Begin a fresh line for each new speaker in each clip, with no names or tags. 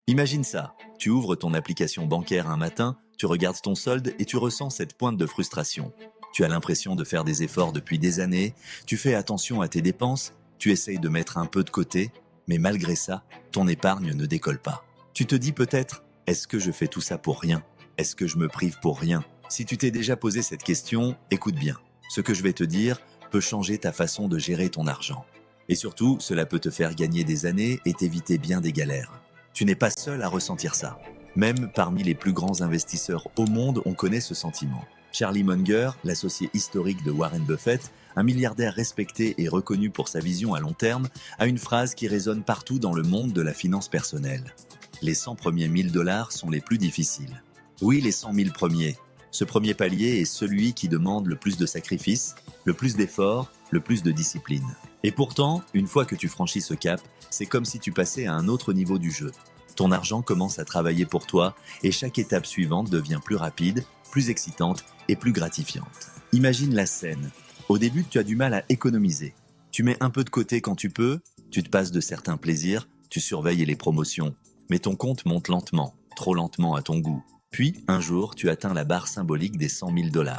Imagine ça, tu ouvres ton application bancaire un matin, tu regardes ton solde et tu ressens cette pointe de frustration. Tu as l'impression de faire des efforts depuis des années, tu fais attention à tes dépenses, tu essayes de mettre un peu de côté, mais malgré ça, ton épargne ne décolle pas. Tu te dis peut-être, est-ce que je fais tout ça pour rien? Est-ce que je me prive pour rien? Si tu t'es déjà posé cette question, écoute bien. Ce que je vais te dire peut changer ta façon de gérer ton argent. Et surtout, cela peut te faire gagner des années et t'éviter bien des galères. Tu n'es pas seul à ressentir ça. Même parmi les plus grands investisseurs au monde, on connaît ce sentiment. Charlie Munger, l'associé historique de Warren Buffett, un milliardaire respecté et reconnu pour sa vision à long terme, a une phrase qui résonne partout dans le monde de la finance personnelle. Les 100 premiers 1000 $ sont les plus difficiles. Oui, les 100 000 premiers. Ce premier palier est celui qui demande le plus de sacrifices, le plus d'efforts, le plus de discipline. Et pourtant, une fois que tu franchis ce cap, c'est comme si tu passais à un autre niveau du jeu. Ton argent commence à travailler pour toi et chaque étape suivante devient plus rapide, plus excitante et plus gratifiante. Imagine la scène. Au début, tu as du mal à économiser. Tu mets un peu de côté quand tu peux, tu te passes de certains plaisirs, tu surveilles les promotions. Mais ton compte monte lentement, trop lentement à ton goût. Puis, un jour, tu atteins la barre symbolique des 100 000 $.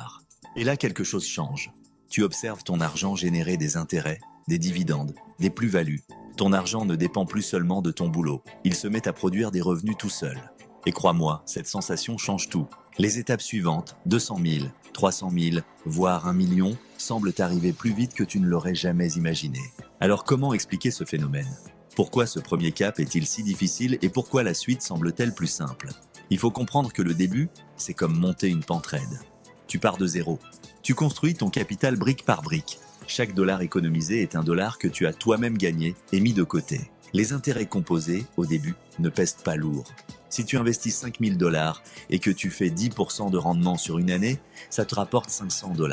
Et là, quelque chose change. Tu observes ton argent générer des intérêts, des dividendes, des plus-values. Ton argent ne dépend plus seulement de ton boulot. Il se met à produire des revenus tout seul. Et crois-moi, cette sensation change tout. Les étapes suivantes, 200 000, 300 000, voire 1 million, semblent arriver plus vite que tu ne l'aurais jamais imaginé. Alors comment expliquer ce phénomène? Pourquoi ce premier cap est-il si difficile et pourquoi la suite semble-t-elle plus simple? Il faut comprendre que le début, c'est comme monter une pente raide. Tu pars de zéro. Tu construis ton capital brique par brique. Chaque dollar économisé est un dollar que tu as toi-même gagné et mis de côté. Les intérêts composés, au début, ne pèsent pas lourd. Si tu investis 5 000 $ et que tu fais 10% de rendement sur une année, ça te rapporte 500 $.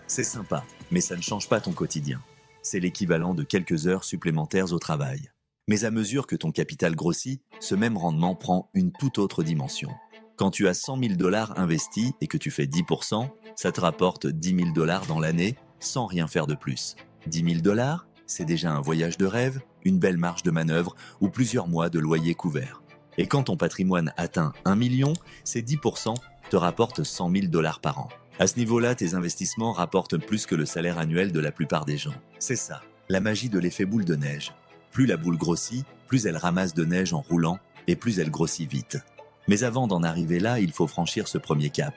C'est sympa, mais ça ne change pas ton quotidien. C'est l'équivalent de quelques heures supplémentaires au travail. Mais à mesure que ton capital grossit, ce même rendement prend une toute autre dimension. Quand tu as 100 000 $ investis et que tu fais 10%, ça te rapporte 10 000 $ dans l'année sans rien faire de plus. 10 000 $, c'est déjà un voyage de rêve, une belle marge de manœuvre ou plusieurs mois de loyer couvert. Et quand ton patrimoine atteint 1 million, ces 10% te rapportent 100 000 $ par an. À ce niveau-là, tes investissements rapportent plus que le salaire annuel de la plupart des gens. C'est ça, la magie de l'effet boule de neige. Plus la boule grossit, plus elle ramasse de neige en roulant et plus elle grossit vite. Mais avant d'en arriver là, il faut franchir ce premier cap.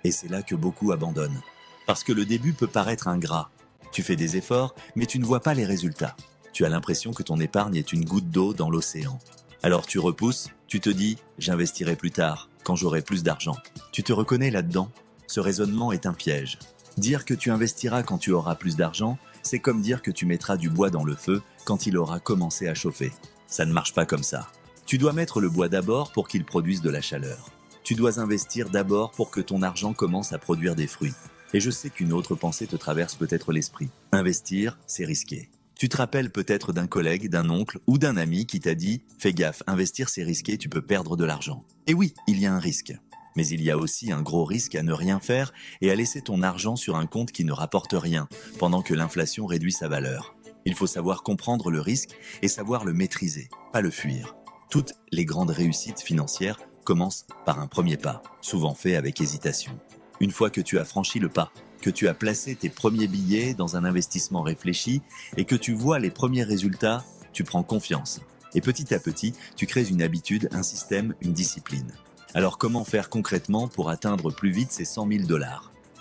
Et c'est là que beaucoup abandonnent. Parce que le début peut paraître ingrat. Tu fais des efforts, mais tu ne vois pas les résultats. Tu as l'impression que ton épargne est une goutte d'eau dans l'océan. Alors tu repousses, tu te dis « j'investirai plus tard, quand j'aurai plus d'argent ». Tu te reconnais là-dedans? Ce raisonnement est un piège. Dire que tu investiras quand tu auras plus d'argent, c'est comme dire que tu mettras du bois dans le feu quand il aura commencé à chauffer. Ça ne marche pas comme ça. Tu dois mettre le bois d'abord pour qu'il produise de la chaleur. Tu dois investir d'abord pour que ton argent commence à produire des fruits. Et je sais qu'une autre pensée te traverse peut-être l'esprit. Investir, c'est risqué. Tu te rappelles peut-être d'un collègue, d'un oncle ou d'un ami qui t'a dit « Fais gaffe, investir c'est risqué, tu peux perdre de l'argent ». Et oui, il y a un risque. Mais il y a aussi un gros risque à ne rien faire et à laisser ton argent sur un compte qui ne rapporte rien pendant que l'inflation réduit sa valeur. Il faut savoir comprendre le risque et savoir le maîtriser, pas le fuir. Toutes les grandes réussites financières commencent par un premier pas, souvent fait avec hésitation. Une fois que tu as franchi le pas, que tu as placé tes premiers billets dans un investissement réfléchi et que tu vois les premiers résultats, tu prends confiance. Et petit à petit, tu crées une habitude, un système, une discipline. Alors comment faire concrètement pour atteindre plus vite ces 100 000 $?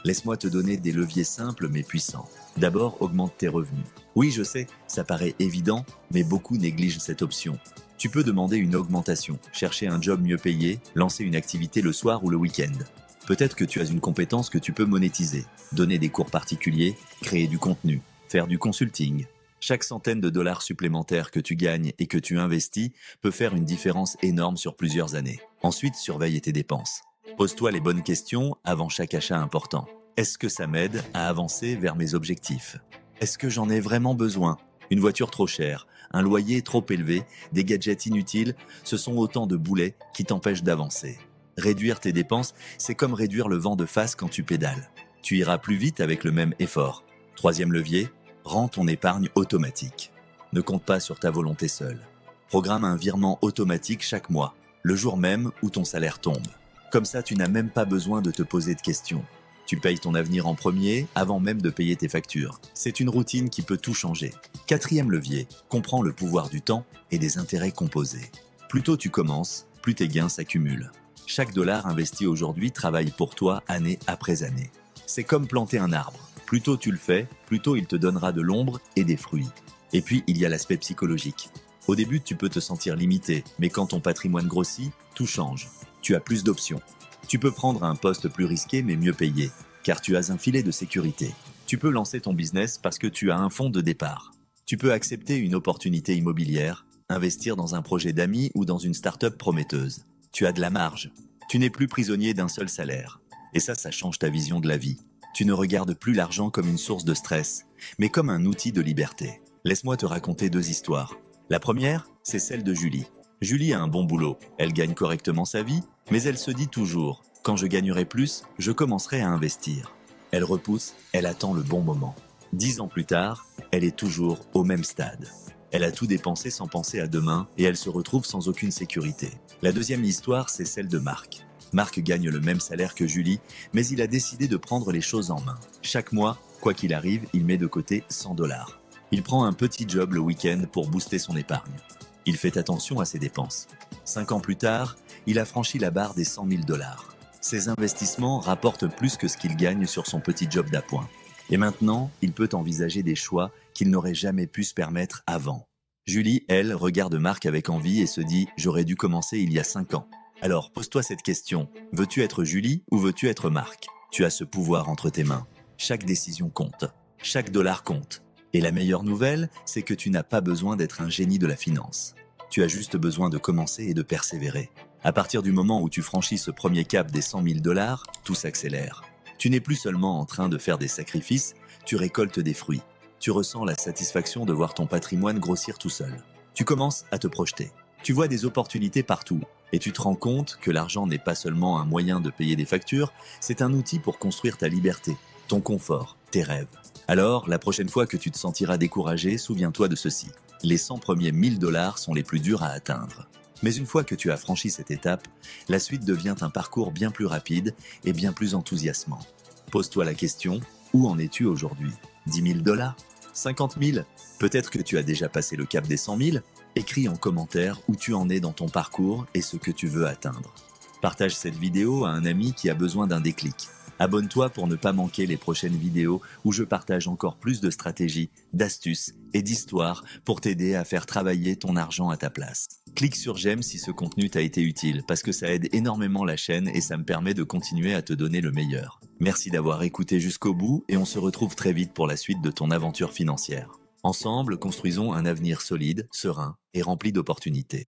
Laisse-moi te donner des leviers simples mais puissants. D'abord, augmente tes revenus. Oui, je sais, ça paraît évident, mais beaucoup négligent cette option. Tu peux demander une augmentation, chercher un job mieux payé, lancer une activité le soir ou le week-end. Peut-être que tu as une compétence que tu peux monétiser, donner des cours particuliers, créer du contenu, faire du consulting. Chaque centaine de dollars supplémentaires que tu gagnes et que tu investis peut faire une différence énorme sur plusieurs années. Ensuite, surveille tes dépenses. Pose-toi les bonnes questions avant chaque achat important. Est-ce que ça m'aide à avancer vers mes objectifs? Est-ce que j'en ai vraiment besoin? Une voiture trop chère, un loyer trop élevé, des gadgets inutiles, ce sont autant de boulets qui t'empêchent d'avancer. Réduire tes dépenses, c'est comme réduire le vent de face quand tu pédales. Tu iras plus vite avec le même effort. Troisième levier, rends ton épargne automatique. Ne compte pas sur ta volonté seule. Programme un virement automatique chaque mois. le jour même où ton salaire tombe. Comme ça, tu n'as même pas besoin de te poser de questions. Tu payes ton avenir en premier avant même de payer tes factures. C'est une routine qui peut tout changer. Quatrième levier, comprends le pouvoir du temps et des intérêts composés. Plus tôt tu commences, plus tes gains s'accumulent. Chaque dollar investi aujourd'hui travaille pour toi année après année. C'est comme planter un arbre. Plus tôt tu le fais, plus tôt il te donnera de l'ombre et des fruits. Et puis, il y a l'aspect psychologique. Au début, tu peux te sentir limité, mais quand ton patrimoine grossit, tout change. Tu as plus d'options. Tu peux prendre un poste plus risqué mais mieux payé, car tu as un filet de sécurité. Tu peux lancer ton business parce que tu as un fonds de départ. Tu peux accepter une opportunité immobilière, investir dans un projet d'amis ou dans une start-up prometteuse. Tu as de la marge. Tu n'es plus prisonnier d'un seul salaire. Et ça change ta vision de la vie. Tu ne regardes plus l'argent comme une source de stress, mais comme un outil de liberté. Laisse-moi te raconter 2 histoires. La première, c'est celle de Julie. Julie a un bon boulot, elle gagne correctement sa vie, mais elle se dit toujours « quand je gagnerai plus, je commencerai à investir ». Elle repousse, elle attend le bon moment. 10 ans plus tard, elle est toujours au même stade. Elle a tout dépensé sans penser à demain et elle se retrouve sans aucune sécurité. La deuxième histoire, c'est celle de Marc. Marc gagne le même salaire que Julie, mais il a décidé de prendre les choses en main. Chaque mois, quoi qu'il arrive, il met de côté 100 $. Il prend un petit job le week-end pour booster son épargne. Il fait attention à ses dépenses. 5 ans plus tard, il a franchi la barre des 100 000 $. Ses investissements rapportent plus que ce qu'il gagne sur son petit job d'appoint. Et maintenant, il peut envisager des choix qu'il n'aurait jamais pu se permettre avant. Julie, elle, regarde Marc avec envie et se dit « j'aurais dû commencer il y a 5 ans ». Alors, pose-toi cette question. Veux-tu être Julie ou veux-tu être Marc? Tu as ce pouvoir entre tes mains. Chaque décision compte. Chaque dollar compte. Et la meilleure nouvelle, c'est que tu n'as pas besoin d'être un génie de la finance. Tu as juste besoin de commencer et de persévérer. À partir du moment où tu franchis ce premier cap des 100 000 $, tout s'accélère. Tu n'es plus seulement en train de faire des sacrifices, tu récoltes des fruits. Tu ressens la satisfaction de voir ton patrimoine grossir tout seul. Tu commences à te projeter. Tu vois des opportunités partout et tu te rends compte que l'argent n'est pas seulement un moyen de payer des factures, c'est un outil pour construire ta liberté, ton confort, tes rêves. Alors, la prochaine fois que tu te sentiras découragé, souviens-toi de ceci. Les 100 premiers 1000 $ sont les plus durs à atteindre. Mais une fois que tu as franchi cette étape, la suite devient un parcours bien plus rapide et bien plus enthousiasmant. Pose-toi la question, où en es-tu aujourd'hui? 10 000 $? 50 000? Peut-être que tu as déjà passé le cap des 100 000? Écris en commentaire où tu en es dans ton parcours et ce que tu veux atteindre. Partage cette vidéo à un ami qui a besoin d'un déclic. Abonne-toi pour ne pas manquer les prochaines vidéos où je partage encore plus de stratégies, d'astuces et d'histoires pour t'aider à faire travailler ton argent à ta place. Clique sur j'aime si ce contenu t'a été utile parce que ça aide énormément la chaîne et ça me permet de continuer à te donner le meilleur. Merci d'avoir écouté jusqu'au bout et on se retrouve très vite pour la suite de ton aventure financière. Ensemble, construisons un avenir solide, serein et rempli d'opportunités.